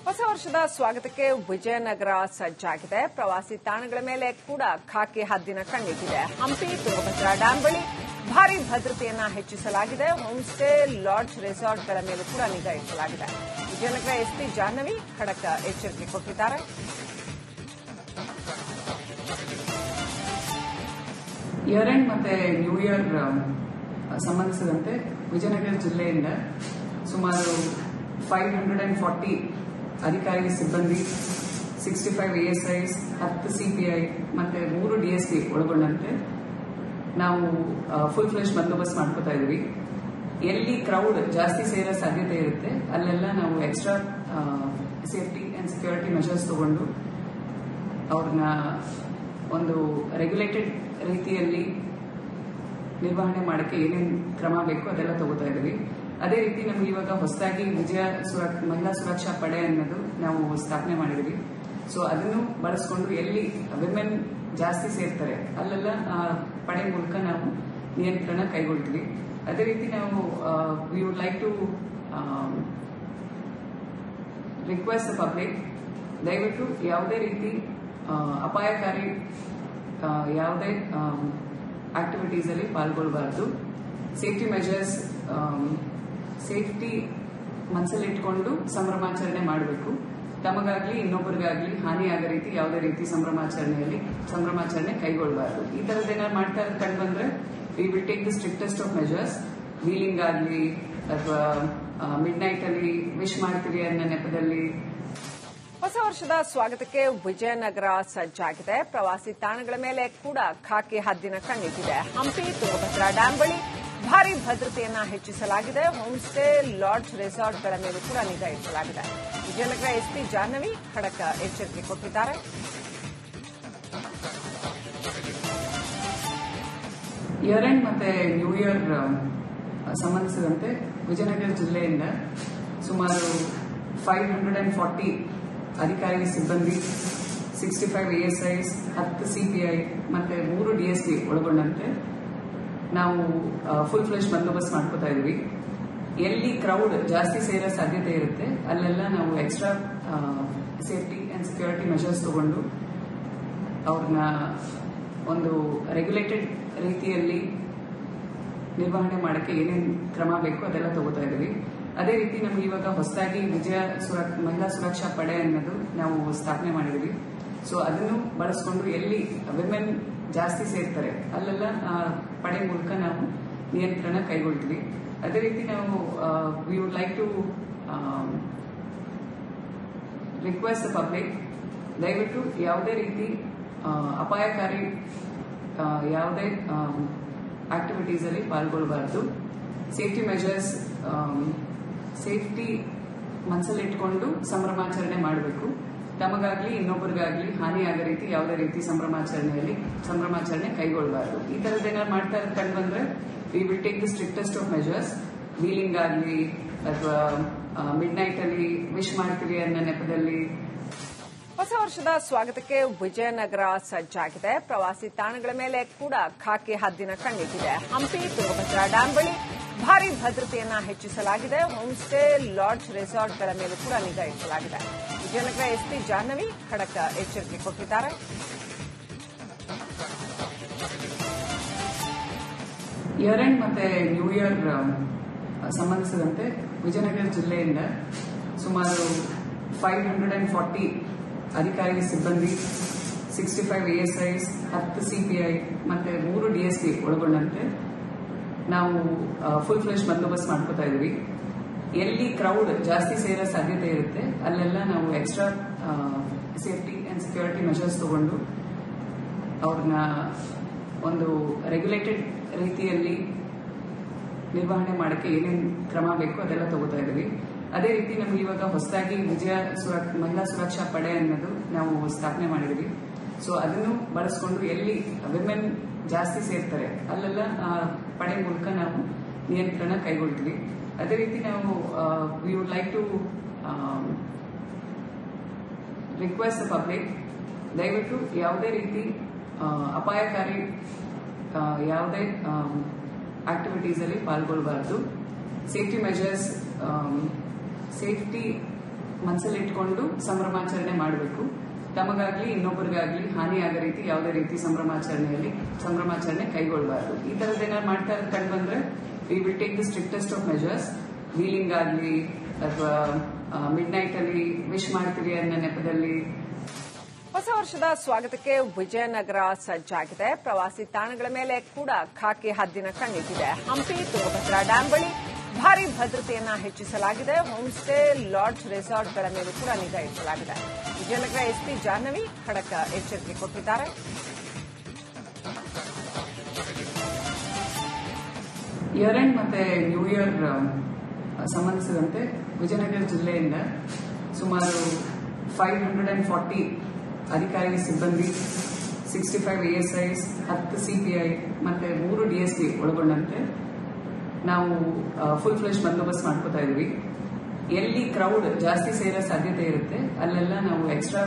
ಹೊಸ ವರ್ಷದ ಸ್ವಾಗತಕ್ಕೆ ವಿಜಯನಗರ ಸಜ್ಜಾಗಿದೆ. ಪ್ರವಾಸಿ ತಾಣಗಳ ಮೇಲೆ ಕೂಡ ಖಾಕಿ ಹದ್ದಿನ ಕಣ್ಣಿಟ್ಟಿದೆ. ಹಂಪಿ ತುಂಗಭದ್ರಾ ಡ್ಯಾಂ ಬಳಿ ಭಾರೀ ಭದ್ರತೆಯನ್ನ ಹೆಚ್ಚಿಸಲಾಗಿದೆ. ಹೋಮ್ ಸ್ಟೇ, ಲಾಡ್ಜ್, ರೆಸಾರ್ಟ್ಗಳ ಮೇಲೆ ಕೂಡ ನಿಗಾ ಇರಿಸಲಾಗಿದೆ. ವಿಜಯನಗರ ಎಸ್ಪಿ ಜಾಹ್ನವಿ ಖಡಕ್ ಎಚ್ಚರಿಕೆ ಕೊಟ್ಟಿದ್ದಾರೆ. ಇಯರ್ ಎಂಡ್ ಮತ್ತೆ ನ್ಯೂ ಇಯರ್ ಸಂಬಂಧಿಸಿದಂತೆ ವಿಜಯನಗರ ಜಿಲ್ಲೆಯಿಂದ ಸುಮಾರು 540 ಅಧಿಕಾರಿ ಸಿಬ್ಬಂದಿ, 65 ASIs, 10 CPI ಮತ್ತೆ 3 DSP ಒಳಗೊಂಡಂತೆ ನಾವು ಫುಲ್ ಫ್ಲೆಶ್ ಬಂದೋಬಸ್ತ್ ಮಾಡ್ಕೋತಾ ಇದೀವಿ. ಎಲ್ಲಿ ಕ್ರೌಡ್ ಜಾಸ್ತಿ ಸೇರೋ ಸಾಧ್ಯತೆ ಇರುತ್ತೆ ಅಲ್ಲೆಲ್ಲ ನಾವು extra safety and security measures ತಗೊಂಡು ಅವ್ರನ್ನ ಒಂದು ರೆಗ್ಯುಲೇಟೆಡ್ ರೀತಿಯಲ್ಲಿ ನಿರ್ವಹಣೆ ಮಾಡಕ್ಕೆ ಏನೇನು ಕ್ರಮ ಬೇಕು ಅದೆಲ್ಲ ತಗೋತಾ ಇದೀವಿ. ಅದೇ ರೀತಿ ನಮ್ಗೆ ಇವಾಗ ಹೊಸದಾಗಿ ಮಹಿಳಾ ಸುರಕ್ಷಾ ಪಡೆ ಅನ್ನೋದು ನಾವು ಸ್ಥಾಪನೆ ಮಾಡಿದ್ವಿ. ಸೊ ಅದನ್ನು ಬಳಸ್ಕೊಂಡು ಎಲ್ಲಿ ವಿಮೆನ್ ಜಾಸ್ತಿ ಸೇರ್ತಾರೆ ಅಲ್ಲೆಲ್ಲ ಪಡೆ ಮೂಲಕ ನಾವು ನಿಯಂತ್ರಣ ಕೈಗೊಳ್ತೀವಿ. ಅದೇ ರೀತಿ ನಾವು we would like to request the public, ದಯವಿಟ್ಟು ಯಾವುದೇ ರೀತಿ ಅಪಾಯಕಾರಿ ಯಾವುದೇ ಆಕ್ಟಿವಿಟೀಸ್ ಅಲ್ಲಿ ಪಾಲ್ಗೊಳ್ಳಬಾರದು. ಸೇಫ್ಟಿ ಮೆಜರ್ಸ್, ಸೇಫ್ಟಿ ಮನಸ್ಸಲ್ಲಿಟ್ಕೊಂಡು ಸಂಭ್ರಮಾಚರಣೆ ಮಾಡಬೇಕು. ತಮಗಾಗ್ಲಿ ಇನ್ನೊಬ್ಬರಿಗಾಗ್ಲಿ ಹಾನಿ ಆಗೋ ರೀತಿ ಯಾವುದೇ ರೀತಿ ಸಂಭ್ರಮಾಚರಣೆ ಕೈಗೊಳ್ಳಬಾರದು. ಈ ತರದ್ದೇನಾದ್ರು ಮಾಡ್ತಾ ಕಂಡು ಬಂದ್ರೆ we will take the strictest of measures. Wheeling ಆಗಲಿ ಅಥವಾ ಮಿಡ್ ನೈಟ್ ಅಲ್ಲಿ ವಿಶ್ ಮಾಡ್ತೀವಿ ಅನ್ನೋ ನೆಪದಲ್ಲಿ. ಹೊಸ ವರ್ಷದ ಸ್ವಾಗತಕ್ಕೆ ವಿಜಯನಗರ ಸಜ್ಜಾಗಿದೆ. ಪ್ರವಾಸಿ ತಾಣಗಳ ಮೇಲೆ ಕೂಡ ಖಾಕಿ ಹದ್ದಿನ ಕಣ್ಣಿಟ್ಟಿದೆ. ಹಂಪಿ ತುಂಗಭದ್ರಾ ಡ್ಯಾಂ ಬಳಿ ಭಾರೀ ಭದ್ರತೆಯನ್ನ ಹೆಚ್ಚಿಸಲಾಗಿದೆ. ಹೋಮ್ ಸ್ಟೇ, ಲಾಡ್ಜ್, ರೆಸಾರ್ಟ್ಗಳ ಮೇಲೆ ಕೂಡ ನಿಗಾ ಇರಿಸಲಾಗಿದೆ. ವಿಜಯನಗರ ಎಸ್ಪಿ ಜಾಹ್ನವಿ ಖಡಕ್ ಎಚ್ಚರಿಕೆ ಕೊಟ್ಟಿದ್ದಾರೆ. ಇಯರ್ ಎಂಡ್ ಮತ್ತೆ ನ್ಯೂ ಇಯರ್ ಸಂಬಂಧಿಸಿದಂತೆ ವಿಜಯನಗರ ಜಿಲ್ಲೆಯಿಂದ ಸುಮಾರು 540 ಅಧಿಕಾರಿ ಸಿಬ್ಬಂದಿ, 65 ASIs, 10 CPI ಮತ್ತೆ 3 DSP ಒಳಗೊಂಡಂತೆ ನಾವು ಫುಲ್ ಫ್ಲೆಶ್ ಬಂದೋಬಸ್ತ್ ಮಾಡ್ಕೋತಾ ಇದೀವಿ. ಎಲ್ಲಿ ಕ್ರೌಡ್ ಜಾಸ್ತಿ ಸೇರೋ ಸಾಧ್ಯತೆ ಇರುತ್ತೆ ಅಲ್ಲೆಲ್ಲ ನಾವು extra safety and security measures ತಗೊಂಡು ಅವ್ರನ್ನ ಒಂದು ರೆಗ್ಯುಲೇಟೆಡ್ ರೀತಿಯಲ್ಲಿ ನಿರ್ವಹಣೆ ಮಾಡಕ್ಕೆ ಏನೇನು ಕ್ರಮ ಬೇಕು ಅದೆಲ್ಲ ತಗೋತಾ ಇದೀವಿ. ಅದೇ ರೀತಿ ನಮ್ಗೆ ಇವಾಗ ಹೊಸದಾಗಿ ಮಹಿಳಾ ಸುರಕ್ಷಾ ಪಡೆ ಅನ್ನೋದು ನಾವು ಸ್ಥಾಪನೆ ಮಾಡಿದ್ವಿ. ಸೊ ಅದನ್ನು ಬಳಸ್ಕೊಂಡು ಎಲ್ಲಿ ವಿಮೆನ್ ಜಾಸ್ತಿ ಸೇರ್ತಾರೆ ಅಲ್ಲೆಲ್ಲ ಪಡೆ ಮೂಲಕ ನಾವು ನಿಯಂತ್ರಣ ಕೈಗೊಳ್ತೀವಿ. ಅದೇ ರೀತಿ ನಾವು we would like to request the public, ದಯವಿಟ್ಟು ಯಾವುದೇ ರೀತಿ ಅಪಾಯಕಾರಿ ಯಾವುದೇ ಆಕ್ಟಿವಿಟೀಸ್ ಅಲ್ಲಿ ಪಾಲ್ಗೊಳ್ಳಬಾರದು. ಸೇಫ್ಟಿ ಮೆಜರ್ಸ್, ಸೇಫ್ಟಿ ಮನಸ್ಸಲ್ಲಿಟ್ಕೊಂಡು ಸಂಭ್ರಮಾಚರಣೆ ಮಾಡಬೇಕು. ತಮಗಾಗ್ಲಿ ಇನ್ನೊಬ್ಬರಿಗಾಗ್ಲಿ ಹಾನಿ ಆಗೋ ರೀತಿ ಯಾವುದೇ ರೀತಿ ಸಂಭ್ರಮಾಚರಣೆ ಕೈಗೊಳ್ಳಬಾರದು. ಈ ತರದ್ದೇನಾದ್ರು ಮಾಡ್ತಾ ಕಂಡು ಬಂದ್ರೆ we will take the strictest of measures. Wheeling ಆಗಲಿ ಅಥವಾ ಮಿಡ್ ನೈಟ್ ಅಲ್ಲಿ ವಿಶ್ ಮಾಡ್ತೀವಿ ಅನ್ನೋ ನೆಪದಲ್ಲಿ. ಹೊಸ ವರ್ಷದ ಸ್ವಾಗತಕ್ಕೆ ವಿಜಯನಗರ ಸಜ್ಜಾಗಿದೆ. ಪ್ರವಾಸಿ ತಾಣಗಳ ಮೇಲೆ ಕೂಡ ಖಾಕಿ ಹದ್ದಿನ ಕಣ್ಣಿಟ್ಟಿದೆ. ಹಂಪಿ ತುಂಗಭದ್ರಾ ಡ್ಯಾಂ ಬಳಿ ಭಾರೀ ಭದ್ರತೆಯನ್ನ ಹೆಚ್ಚಿಸಲಾಗಿದೆ. ಹೋಮ್ ಸ್ಟೇ, ಲಾಡ್ಜ್, ರೆಸಾರ್ಟ್ಗಳ ಮೇಲೆ ಕೂಡ ನಿಗಾ ಇರಿಸಲಾಗಿದೆ. ವಿಜಯನಗರ ಎಸ್ಪಿ ಜಾಹ್ನವಿ ಖಡಕ್ ಎಚ್ಚರಿಕೆ ಕೊಟ್ಟಿದ್ದಾರೆ. ಇಯರ್ ಎಂಡ್ ಮತ್ತೆ ನ್ಯೂ ಇಯರ್ ಸಂಬಂಧಿಸಿದಂತೆ ವಿಜಯನಗರ ಜಿಲ್ಲೆಯಿಂದ ಸುಮಾರು 540 ಅಧಿಕಾರಿ ಸಿಬ್ಬಂದಿ, 65 ASIs, 10 CPI ಮತ್ತೆ 3 DSP ಒಳಗೊಂಡಂತೆ ನಾವು ಫುಲ್ ಫ್ಲೆಶ್ ಬಂದೋಬಸ್ತ್ ಮಾಡ್ಕೋತಾ ಇದೀವಿ. ಎಲ್ಲಿ ಕ್ರೌಡ್ ಜಾಸ್ತಿ ಸೇರೋ ಸಾಧ್ಯತೆ ಇರುತ್ತೆ ಅಲ್ಲೆಲ್ಲ ನಾವು extra safety and security measures ತಗೊಂಡು ಅವ್ರನ್ನ ಒಂದು ರೆಗ್ಯುಲೇಟೆಡ್ ರೀತಿಯಲ್ಲಿ ನಿರ್ವಹಣೆ ಮಾಡಕ್ಕೆ ಏನೇನು ಕ್ರಮ ಬೇಕು ಅದೆಲ್ಲ ತಗೋತಾ ಇದೀವಿ. ಅದೇ ರೀತಿ ನಮ್ಗೆ ಇವಾಗ ಹೊಸದಾಗಿ ಮಹಿಳಾ ಸುರಕ್ಷಾ ಪಡೆ ಅನ್ನೋದು ನಾವು ಸ್ಥಾಪನೆ ಮಾಡಿದ್ವಿ. ಸೊ ಅದನ್ನು ಬಳಸ್ಕೊಂಡು ಎಲ್ಲಿ ವಿಮೆನ್ ಜಾಸ್ತಿ ಸೇರ್ತಾರೆ ಅಲ್ಲೆಲ್ಲ ಪಡೆ ಮೂಲಕ ನಾವು ನಿಯಂತ್ರಣ ಕೈಗೊಳ್ತೀವಿ. ಅದೇ ರೀತಿ ನಾವು we would like to request the public, ದಯವಿಟ್ಟು ಯಾವುದೇ ರೀತಿ ಅಪಾಯಕಾರಿ ಯಾವುದೇ ಆಕ್ಟಿವಿಟೀಸ್ ಅಲ್ಲಿ ಪಾಲ್ಗೊಳ್ಳಬಾರದು. ಸೇಫ್ಟಿ ಮೆಜರ್ಸ್, ಸೇಫ್ಟಿ ಮನಸ್ಸಲ್ಲಿ ಇಟ್ಕೊಂಡು ಸಂಭ್ರಮಾಚರಣೆ ಮಾಡಬೇಕು. ತಮಗಾಗ್ಲಿ ಇನ್ನೊಬ್ಬರಿಗಾಗ್ಲಿ ಹಾನಿಯಾಗೋ ರೀತಿ ಯಾವುದೇ ರೀತಿ ಸಂಭ್ರಮಾಚರಣೆ ಕೈಗೊಳ್ಳಬಾರದು. ಈ ತರದ್ದೇನಾದ್ರು ಮಾಡ್ತಾ ಇರೋದು ಕಂಡು ಬಂದ್ರೆ we will take the strictest of measures. Wheeling ಆಗಲಿ ಅಥವಾ ಮಿಡ್ ನೈಟ್ ಅಲ್ಲಿ ವಿಶ್ ಮಾಡ್ತೀರಿ ಅನ್ನೋ ನೆಪದಲ್ಲಿ. ಹೊಸ ವರ್ಷದ ಸ್ವಾಗತಕ್ಕೆ ವಿಜಯನಗರ ಸಜ್ಜಾಗಿದೆ. ಪ್ರವಾಸಿ ತಾಣಗಳ ಮೇಲೆ ಕೂಡ ಖಾಕಿ ಹದ್ದಿನ ಕಣ್ಣಿಟ್ಟಿದೆ. ಹಂಪಿ ತುಂಗಭದ್ರಾ ಡ್ಯಾಂ ಬಳಿ ಭಾರಿ ಭದ್ರತೆಯನ್ನ ಹೆಚ್ಚಿಸಲಾಗಿದೆ. ಹೋಮ್ ಸ್ಟೇ, ಲಾಡ್ಜ್, ರೆಸಾರ್ಟ್ಗಳ ಮೇಲೆ ಕೂಡ ನಿಗಾ ಇರಿಸಲಾಗಿದೆ. ವಿಜಯನಗರ ಎಸ್ಪಿ ಜಾಹ್ನವಿ ಖಡಕ್ ಎಚ್ಚರಿಕೆ ಕೊಟ್ಟಿದ್ದಾರೆ. ಇಯರ್ ಎಂಡ್ ಮತ್ತೆ ನ್ಯೂ ಇಯರ್ ಸಂಬಂಧಿಸಿದಂತೆ ವಿಜಯನಗರ ಜಿಲ್ಲೆಯಿಂದ ಸುಮಾರು 540 ಅಧಿಕಾರಿ ಸಿಬ್ಬಂದಿ, 65 ASIs, 10 CPI ಮತ್ತೆ 3 DSP ಒಳಗೊಂಡಂತೆ ನಾವು ಫುಲ್ ಫ್ಲೆಶ್ ಬಂದೋಬಸ್ತ್ ಮಾಡ್ಕೋತಾ ಇದ್ವಿ. ಎಲ್ಲಿ ಕ್ರೌಡ್ ಜಾಸ್ತಿ ಸೇರೋ ಸಾಧ್ಯತೆ ಇರುತ್ತೆ ಅಲ್ಲೆಲ್ಲ ನಾವು extra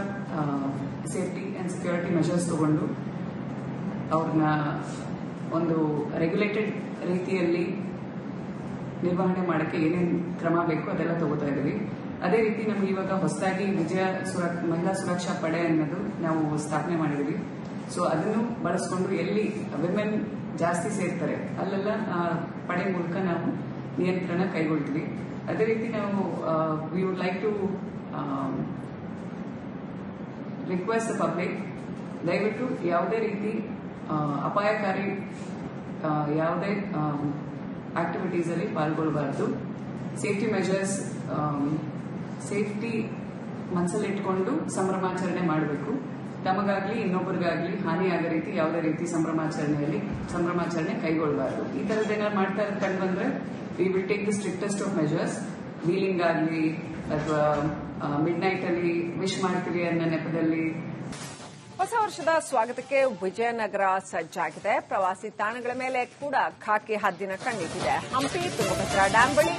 safety and security measures ತಗೊಂಡು ಅವ್ರನ್ನ ಒಂದು ರೆಗ್ಯುಲೇಟೆಡ್ ರೀತಿಯಲ್ಲಿ ನಿರ್ವಹಣೆ ಮಾಡಕ್ಕೆ ಏನೇನು ಕ್ರಮ ಬೇಕು ಅದೆಲ್ಲ ತಗೋತಾ ಇದ್ದೀವಿ. ಅದೇ ರೀತಿ ನಮ್ಗೆ ಇವಾಗ ಹೊಸದಾಗಿ ಮಹಿಳಾ ಸುರಕ್ಷಾ ಪಡೆ ಅನ್ನೋದು ನಾವು ಸ್ಥಾಪನೆ ಮಾಡಿದ್ವಿ. ಸೊ ಅದನ್ನು ಬಳಸ್ಕೊಂಡು ಎಲ್ಲಿ ವಿಮೆನ್ ಜಾಸ್ತಿ ಸೇರ್ತಾರೆ ಅಲ್ಲೆಲ್ಲ ಪಡೆ ಮೂಲಕ ನಾವು ನಿಯಂತ್ರಣ ಕೈಗೊಳ್ತೀವಿ. ಅದೇ ರೀತಿ ನಾವು we would like to request the public, ದಯವಿಟ್ಟು ಯಾವುದೇ ರೀತಿ ಅಪಾಯಕಾರಿ ಯಾವುದೇ ಆಕ್ಟಿವಿಟೀಸ್ ಅಲ್ಲಿ ಪಾಲ್ಗೊಳ್ಳಬಾರದು. ಸೇಫ್ಟಿ ಮೆಜರ್ಸ್, ಸೇಫ್ಟಿ ಮನಸ್ಸಲ್ಲಿಟ್ಕೊಂಡು ಸಂಭ್ರಮಾಚರಣೆ ಮಾಡಬೇಕು. ತಮಗಾಗ್ಲಿ ಇನ್ನೊಬ್ಬರಿಗಾಗ್ಲಿ ಹಾನಿಯಾಗೋ ರೀತಿ ಯಾವುದೇ ರೀತಿ ಸಂಭ್ರಮಾಚರಣೆ ಕೈಗೊಳ್ಳಬಾರದು. ಈ ತರದ್ದೇನಾದ್ರು ಮಾಡ್ತಾ ಇರೋದು ಕಂಡು ಬಂದ್ರೆ we will take the strictest of measures. Wheeling ಆಗಲಿ ಅಥವಾ ಮಿಡ್ ನೈಟ್ ಅಲ್ಲಿ ವಿಶ್ ಮಾಡ್ತೀರಿ ಅನ್ನೋ ನೆಪದಲ್ಲಿ. ಹೊಸ ವರ್ಷದ ಸ್ವಾಗತಕ್ಕೆ ವಿಜಯನಗರ ಸಜ್ಜಾಗಿದೆ. ಪ್ರವಾಸಿ ತಾಣಗಳ ಮೇಲೆ ಕೂಡ ಖಾಕಿ ಹದ್ದಿನ ಕಣ್ಣಿಟ್ಟಿದೆ. ಹಂಪಿ ತುಂಗಭದ್ರಾ ಡ್ಯಾಂ ಬಳಿ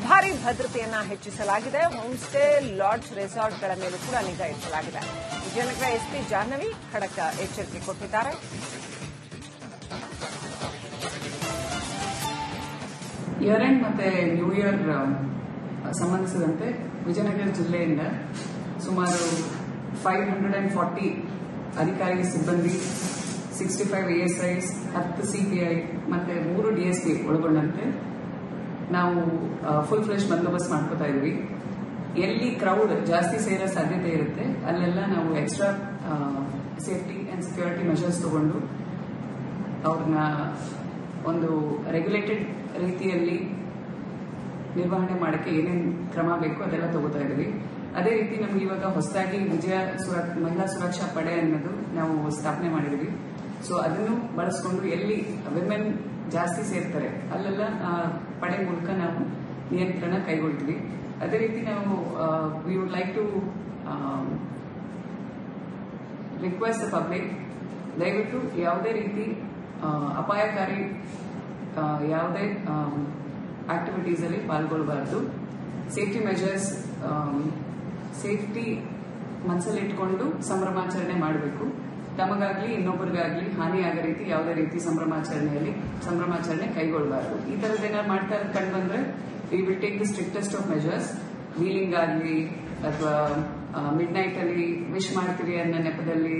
ಭಾರಿ ಭದ್ರತೆಯನ್ನ ಹೆಚ್ಚಿಸಲಾಗಿದೆ. ಹೋಮ್ ಸ್ಟೇ, ಲಾಡ್ಜ್, ರೆಸಾರ್ಟ್ಗಳ ಮೇಲೆ ಕೂಡ ನಿಗಾ ಇರಿಸಲಾಗಿದೆ. ವಿಜಯನಗರ ಎಸ್ಪಿ ಜಾಹ್ನವಿ ಖಡಕ್ ಎಚ್ಚರಿಕೆ ಕೊಟ್ಟಿದ್ದಾರೆ. ಇಯರ್ ಎಂಡ್ ಮತ್ತೆ ನ್ಯೂ ಇಯರ್ ಸಂಬಂಧಿಸಿದಂತೆ ವಿಜಯನಗರ ಜಿಲ್ಲೆಯಿಂದ ಸುಮಾರು 540 ಅಧಿಕಾರಿ ಸಿಬ್ಬಂದಿ, 65 ASIs, 10 CPI ಮತ್ತೆ 3 DSP ಒಳಗೊಂಡಂತೆ ನಾವು ಫುಲ್ ಫ್ಲೆಶ್ ಬಂದೋಬಸ್ತ್ ಮಾಡ್ಕೋತಾ ಇದ್ವಿ. ಎಲ್ಲಿ ಕ್ರೌಡ್ ಜಾಸ್ತಿ ಸೇರೋ ಸಾಧ್ಯತೆ ಇರುತ್ತೆ ಅಲ್ಲೆಲ್ಲ ನಾವು extra safety and security measures ತಗೊಂಡು ಅವ್ರನ್ನ ಒಂದು ರೆಗ್ಯುಲೇಟೆಡ್ ರೀತಿಯಲ್ಲಿ ನಿರ್ವಹಣೆ ಮಾಡಕ್ಕೆ ಏನೇನು ಕ್ರಮ ಬೇಕು ಅದೆಲ್ಲ ತಗೋತಾ ಇದ್ವಿ. ಅದೇ ರೀತಿ ನಮ್ಗೆ ಇವಾಗ ಹೊಸದಾಗಿ ಮಹಿಳಾ ಸುರಕ್ಷಾ ಪಡೆ ಅನ್ನೋದು ನಾವು ಸ್ಥಾಪನೆ ಮಾಡಿದ್ವಿ. ಸೊ ಅದನ್ನು ಬಳಸ್ಕೊಂಡು ಎಲ್ಲಿ ವಿಮೆನ್ ಜಾಸ್ತಿ ಸೇರ್ತಾರೆ ಅಲ್ಲೆಲ್ಲ ಪಡೆ ಮೂಲಕ ನಾವು ನಿಯಂತ್ರಣ ಕೈಗೊಳ್ತೀವಿ. ಅದೇ ರೀತಿ ನಾವು we would like to request the public, ದಯವಿಟ್ಟು ಯಾವುದೇ ರೀತಿ ಅಪಾಯಕಾರಿ ಯಾವುದೇ ಆಕ್ಟಿವಿಟೀಸ್ ಅಲ್ಲಿ ಪಾಲ್ಗೊಳ್ಳಬಾರದು. ಸೇಫ್ಟಿ ಮೆಜರ್ಸ್, ಸೇಫ್ಟಿ ಮನಸ್ಸಲ್ಲಿಟ್ಕೊಂಡು ಸಂಭ್ರಮಾಚರಣೆ ಮಾಡಬೇಕು. ತಮಗಾಗ್ಲಿ ಇನ್ನೊಬ್ಬರಿಗಾಗ್ಲಿ ಹಾನಿಯಾಗೋ ರೀತಿ ಯಾವುದೇ ರೀತಿ ಸಂಭ್ರಮಾಚರಣೆ ಕೈಗೊಳ್ಳಬಾರದು. ಈ ತರದ್ದೇನಾದ್ರು ಮಾಡ್ತಾ ಇರೋದು ಕಂಡು ಬಂದ್ರೆ we will take the strictest of measures. Wheeling ಆಗಲಿ ಅಥವಾ ಮಿಡ್ ನೈಟ್ ಅಲ್ಲಿ ವಿಶ್ ಮಾಡ್ತೀರಿ ಅನ್ನೋ ನೆಪದಲ್ಲಿ